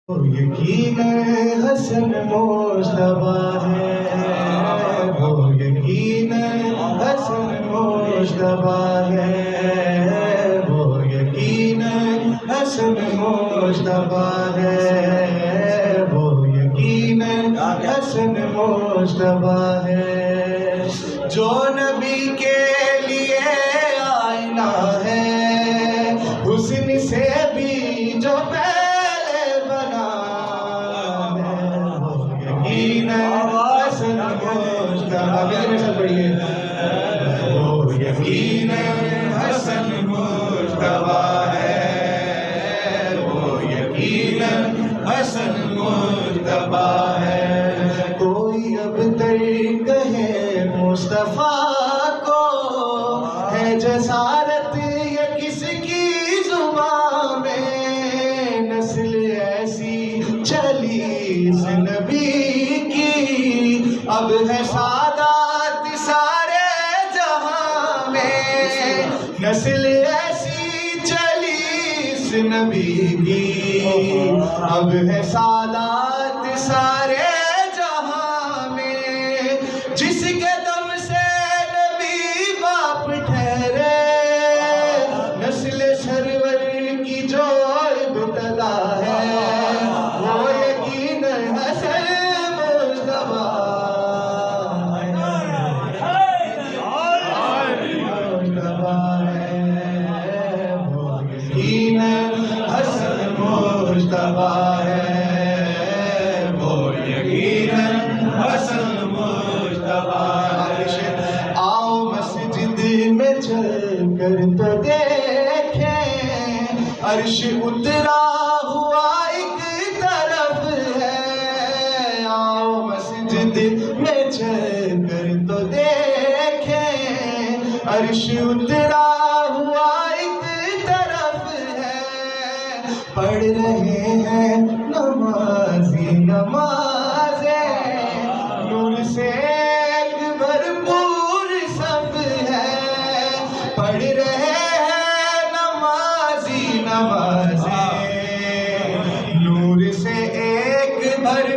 یقین حسن مجتبیٰ ہے، وہ یقین حسن مجتبیٰ ہے، وہ یقین حسن مجتبیٰ ہے، وہ یقین حسن مجتبیٰ ہے، جو نبی کے لیے آئینہ ہے، حسن سے بھی جو حسن مجتبیٰ ہے، وہ یقین حسن مجتبیٰ ہے۔ کوئی اب تک کہے مصطفیٰ کو ہے جسارت یہ کس کی زبان میں، نسل ایسی چلی اس نبی کی، اب ہے سعادت سارے جہاں میں، نسل ایسی چلی اس نبی کی، اب ہے سعادت سارے جہاں میں، جس کے دم سے نبی باپ ٹھہرے، نسل سرور کی جو ابتدا ہے، وہ یقین حسن مجتبیٰ ہے، وہ یقین حسن مجتبیٰ ہے، وہ یقین حسن مجتبیٰ ہے۔ آؤ مسجد میں چل کر تو دیکھیں، عرش اترا ہوا ایک طرف ہے، آؤ مسجد میں چل کر تو دیکھیں، عرش اترا ہوا ایک طرف ہے، پڑھ رہے ہیں نمازی نمازیں، نور سے ایک بھرپور صف ہے، پڑھ رہے ہیں نمازی نمازیں، نور سے ایک بھرپور